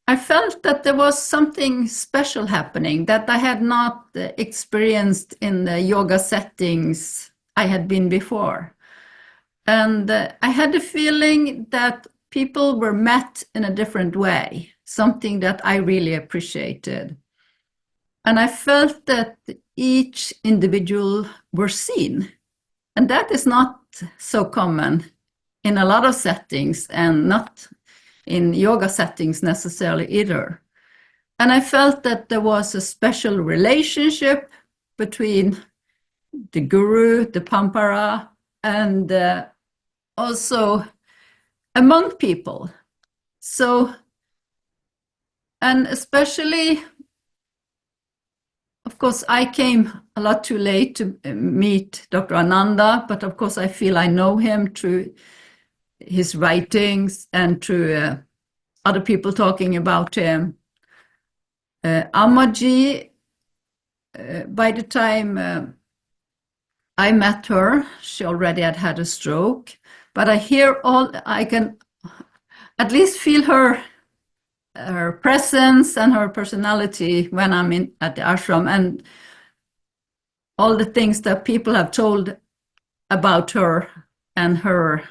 I felt that there was something special happening that I had not experienced in the yoga settings I had been before. And I had the feeling that people were met in a different way, something that I really appreciated. And I felt that each individual were seen. And that is not so common in a lot of settings, and not in yoga settings necessarily either. And I felt that there was a special relationship between the guru, the pampara, and also among people. So, and especially, of course, I came a lot too late to meet Dr. Ananda, but of course I feel I know him through his writings and through other people talking about him. Amaji, by the time I met her, she already had a stroke, but I can at least feel her presence and her personality when I'm at the ashram, and all the things that people have told about her and her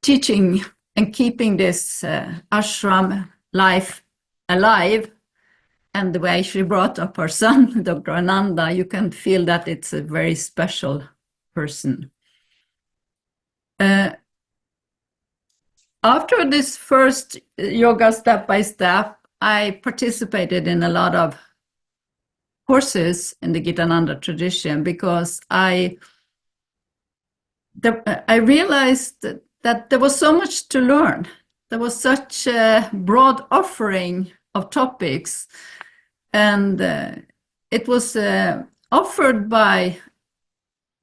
teaching and keeping this ashram life alive, and the way she brought up her son, Dr. Ananda, you can feel that it's a very special person. After this first yoga step by step, I participated in a lot of courses in the Gitananda tradition, because I realized that there was so much to learn. There was such a broad offering of topics, and it was offered by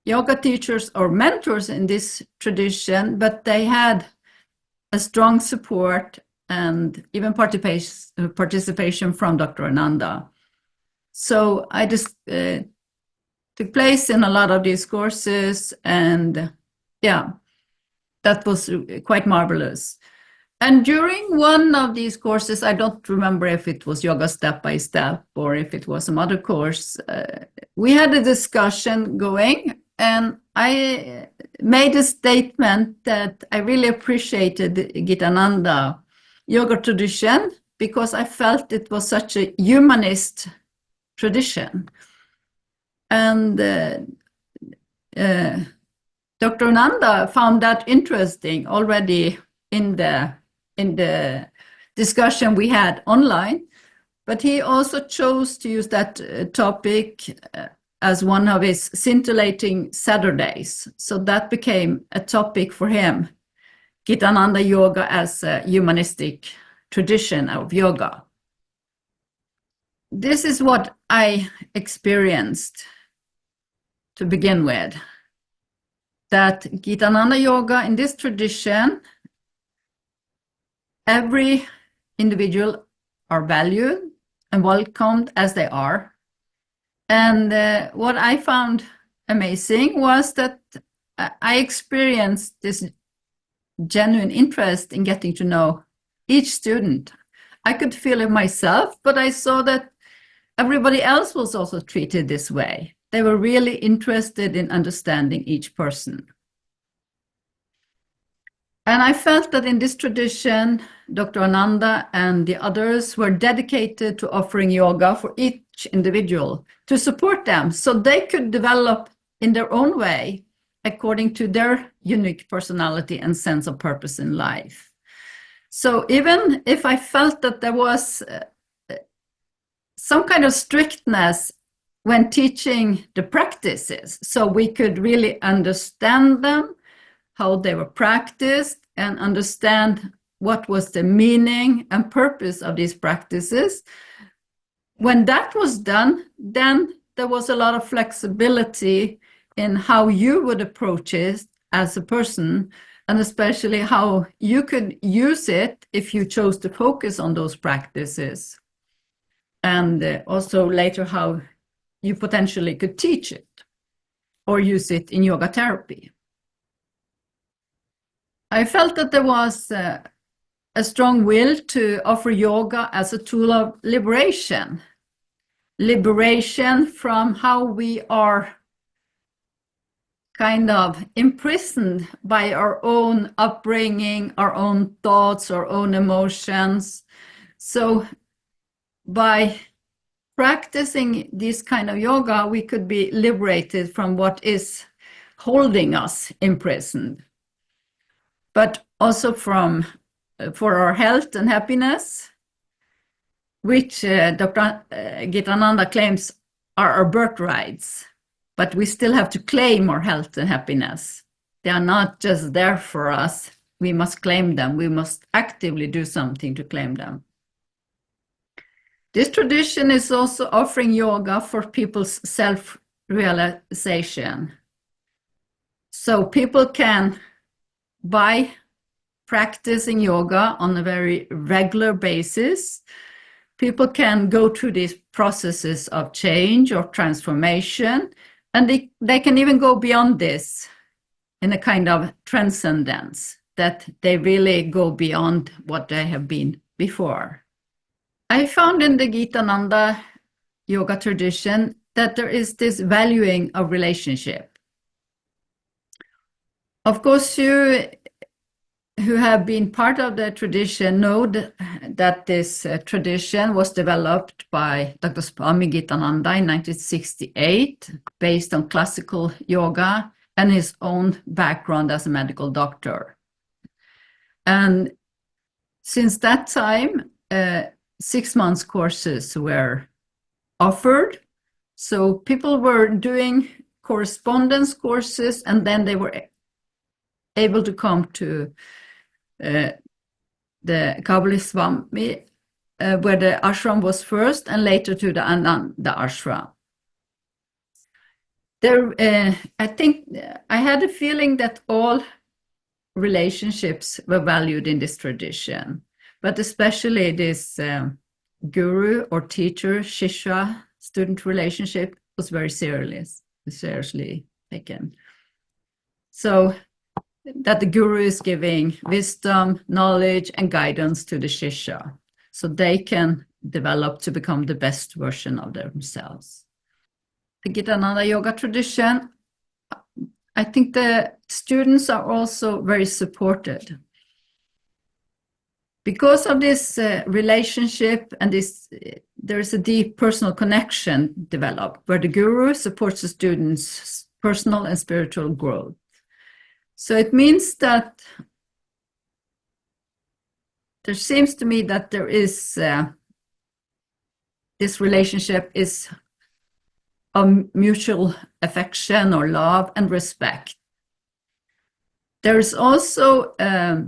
yoga teachers or mentors in this tradition, but they had a strong support and even participation from Dr. Ananda. So I just took place in a lot of these courses, and yeah, that was quite marvelous. And during one of these courses, I don't remember if it was yoga step by step or if it was some other course, we had a discussion going, and I made a statement that I really appreciated the Gitananda yoga tradition, because I felt it was such a humanist tradition. And Dr. Ananda found that interesting already in the discussion we had online, but he also chose to use that topic as one of his scintillating Saturdays. So that became a topic for him, Gitananda Yoga as a humanistic tradition of yoga. This is what I experienced to begin with, that Gitananda Yoga in this tradition, every individual are valued and welcomed as they are. And what I found amazing was that I experienced this genuine interest in getting to know each student. I could feel it myself, but I saw that everybody else was also treated this way. They were really interested in understanding each person. And I felt that in this tradition, Dr. Ananda and the others were dedicated to offering yoga for each individual, to support them so they could develop in their own way, according to their unique personality and sense of purpose in life. So even if I felt that there was some kind of strictness when teaching the practices, so we could really understand them, how they were practiced, and understand what was the meaning and purpose of these practices. When that was done, then there was a lot of flexibility in how you would approach it as a person, and especially how you could use it if you chose to focus on those practices. And also later how you potentially could teach it or use it in yoga therapy. I felt that there was a strong will to offer yoga as a tool of liberation. Liberation from how we are kind of imprisoned by our own upbringing, our own thoughts, our own emotions. So by practicing this kind of yoga, we could be liberated from what is holding us imprisoned, but also for our health and happiness, which Dr. Gitananda claims are our birthrights. But we still have to claim our health and happiness. They are not just there for us. We must claim them. We must actively do something to claim them. This tradition is also offering yoga for people's self-realization. So people can, by practicing yoga on a very regular basis, people can go through these processes of change or transformation, and they can even go beyond this in a kind of transcendence, that they really go beyond what they have been before. I found in the Gitananda yoga tradition that there is this valuing of relationship. Of course, you who have been part of the tradition know that this tradition was developed by Dr. Swami Gitananda in 1968, based on classical yoga and his own background as a medical doctor. And since that time, 6 months courses were offered. So people were doing correspondence courses, and then they were able to come to the Swami, where the ashram was first, and later to the Ananda ashram. I think I had a feeling that all relationships were valued in this tradition, but especially this guru or teacher, shishya, student relationship was very seriously taken. So that the guru is giving wisdom, knowledge, and guidance to the shishya, so they can develop to become the best version of themselves. The Gitananda yoga tradition, I think the students are also very supported. Because of this relationship and there is a deep personal connection developed, where the guru supports the students' personal and spiritual growth. So it means that there seems to me that there is this relationship is of mutual affection or love and respect. There is also a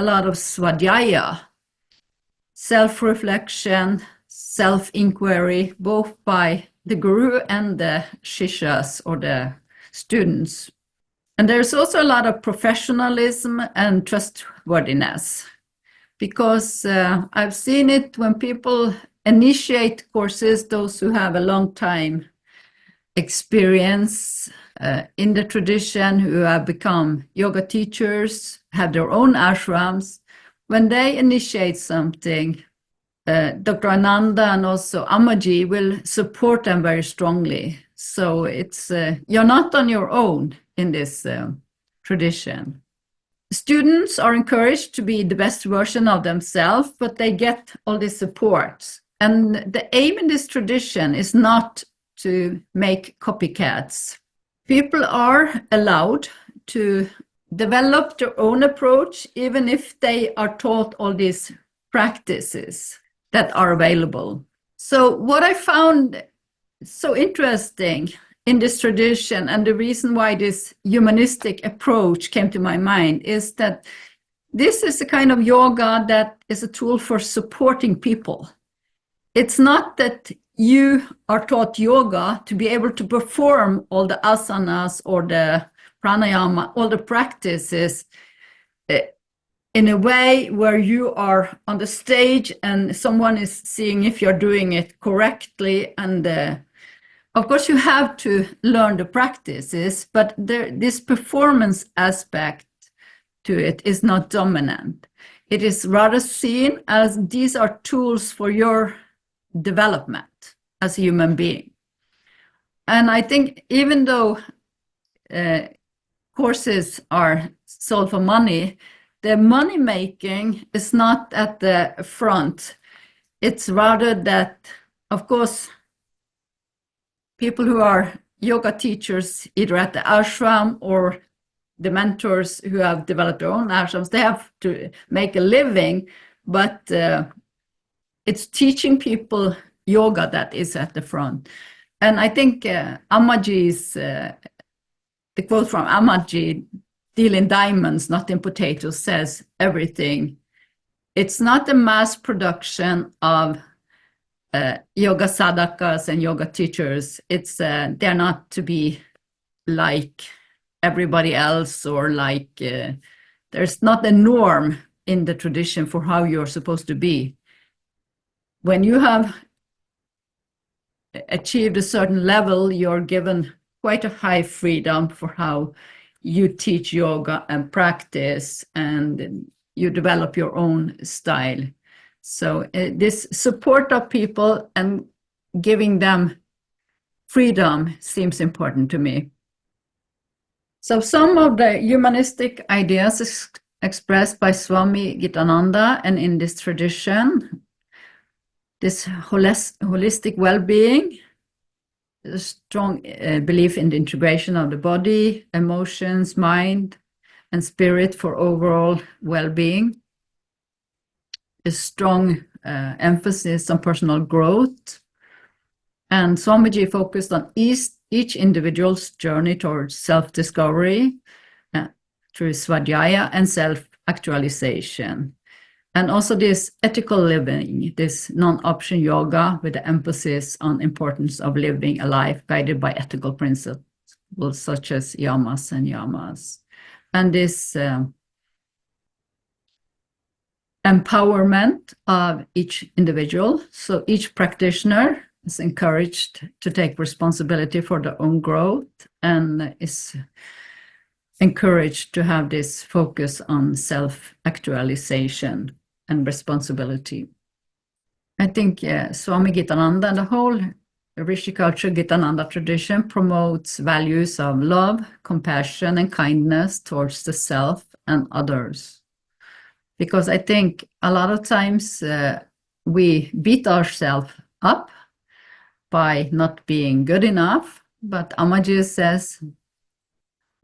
lot of svadhyaya, self-reflection, self-inquiry, both by the guru and the shishyas or the students. And there's also a lot of professionalism and trustworthiness, because I've seen it when people initiate courses, those who have a long time experience in the tradition, who have become yoga teachers, have their own ashrams. When they initiate something, Dr.Ananda and also Ammaji will support them very strongly. So it's you're not on your own in this tradition. Students are encouraged to be the best version of themselves, but they get all this support. And the aim in this tradition is not to make copycats. People are allowed to develop their own approach, even if they are taught all these practices that are available. So what I found so interesting in this tradition, and the reason why this humanistic approach came to my mind, is that this is a kind of yoga that is a tool for supporting people. It's not that you are taught yoga to be able to perform all the asanas or the pranayama, all the practices in a way where you are on the stage and someone is seeing if you're doing it correctly. And of course, you have to learn the practices, but this performance aspect to it is not dominant. It is rather seen as these are tools for your development as a human being. And I think even though courses are sold for money, the money making is not at the front. It's rather that, of course, people who are yoga teachers, either at the ashram or the mentors who have developed their own ashrams, they have to make a living, but it's teaching people yoga that is at the front. And I think Ammaji's, the quote from Ammaji, "Deal in diamonds, not in potatoes," says everything. It's not a mass production of yoga sadhakas and yoga teachers. It's they're not to be like everybody else, or like there's not a norm in the tradition for how you're supposed to be. When you have achieved a certain level, you're given quite a high freedom for how you teach yoga and practice, and you develop your own style. So this support of people and giving them freedom seems important to me. So some of the humanistic ideas expressed by Swami Gitananda and in this tradition, this holistic well-being, a strong belief in the integration of the body, emotions, mind, and spirit for overall well-being, a strong emphasis on personal growth. And Swamiji focused on each individual's journey towards self-discovery through svadhyaya and self-actualization. And also this ethical living, this non-option yoga with the emphasis on importance of living a life guided by ethical principles such as yamas and yamas. And this empowerment of each individual. So each practitioner is encouraged to take responsibility for their own growth and is encouraged to have this focus on self-actualization and responsibility. I think Swami Gitananda and the whole Rishi culture Gitananda tradition promotes values of love, compassion, and kindness towards the self and others. Because I think a lot of times we beat ourselves up by not being good enough, but Ammaji says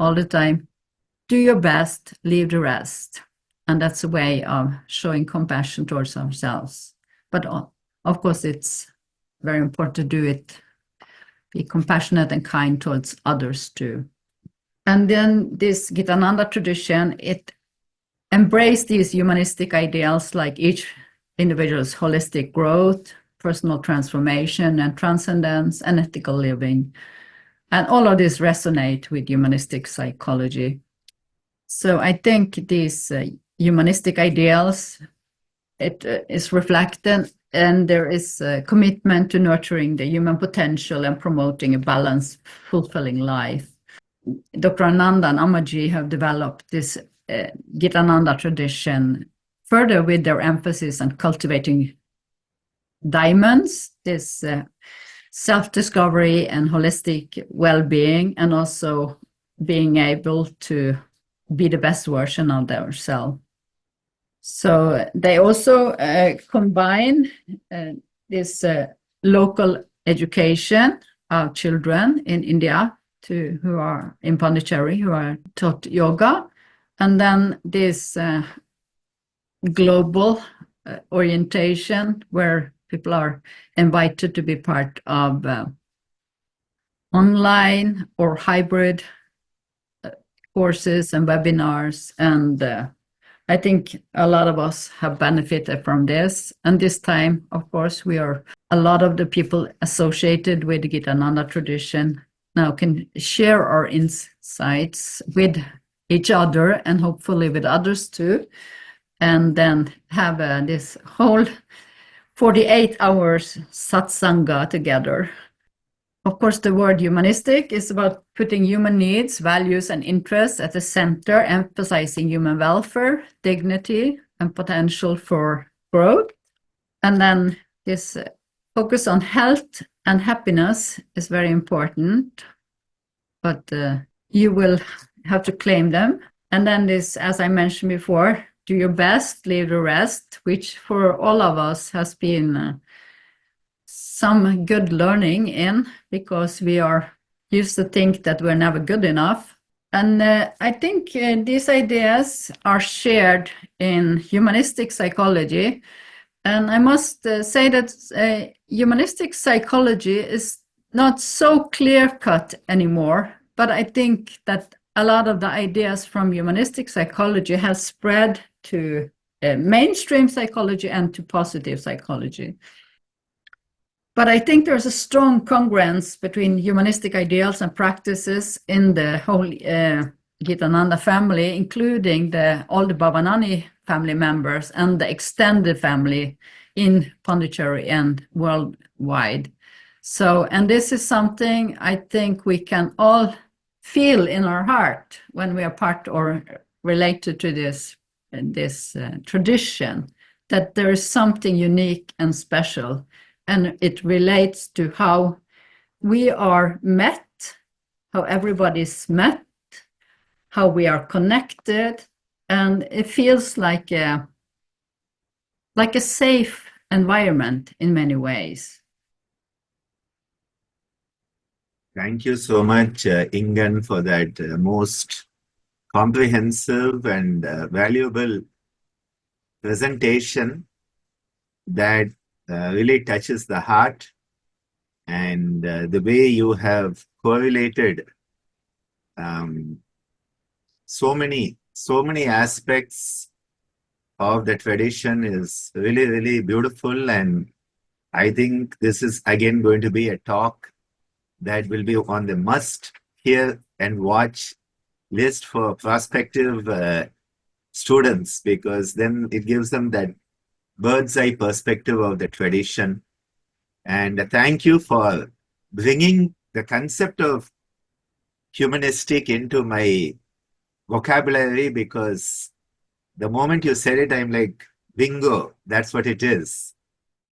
all the time, do your best, leave the rest. And that's a way of showing compassion towards ourselves. But of course, it's very important to do it, be compassionate and kind towards others too. And then this Gitananda tradition, it embraced these humanistic ideals like each individual's holistic growth, personal transformation and transcendence, and ethical living. And all of this resonate with humanistic psychology. So I think these humanistic ideals, it is reflected, and there is a commitment to nurturing the human potential and promoting a balanced, fulfilling life. Dr.Ananda and Ammaji have developed this Gitananda tradition further with their emphasis on cultivating diamonds, this self-discovery and holistic well-being, and also being able to be the best version of themselves. So they also combine this local education of children in India who are in Pondicherry, who are taught yoga, and then this global orientation where people are invited to be part of online or hybrid courses and webinars. And I think a lot of us have benefited from this. And this time, of course, a lot of the people associated with the Gitananda tradition now can share our insights with each other and hopefully with others too. And then have this whole 48 hours satsanga together. Of course, the word humanistic is about putting human needs, values, and interests at the center, emphasizing human welfare, dignity, and potential for growth. And then this focus on health and happiness is very important, but you will have to claim them. And then this, as I mentioned before, do your best, leave the rest, which for all of us has been some good learning in, because we are used to think that we're never good enough. And I think these ideas are shared in humanistic psychology. And I must say that humanistic psychology is not so clear-cut anymore, but I think that a lot of the ideas from humanistic psychology have spread to mainstream psychology and to positive psychology. But I think there's a strong congruence between humanistic ideals and practices in the whole Gitananda family, including all the Bhavanani family members and the extended family in Pondicherry and worldwide. So, and this is something I think we can all feel in our heart when we are part or related to this tradition, that there is something unique and special. And it relates to how we are met, how everybody's met, how we are connected, and it feels like a safe environment in many ways. Thank you so much, Ingunn, for that most comprehensive and valuable presentation that really touches the heart, and the way you have correlated so many aspects of the tradition is really, really beautiful. And I think this is again going to be a talk that will be on the must hear and watch list for prospective students, because then it gives them that bird's eye perspective of the tradition. And thank you for bringing the concept of humanistic into my vocabulary, because the moment you said it, I'm like, bingo, that's what it is.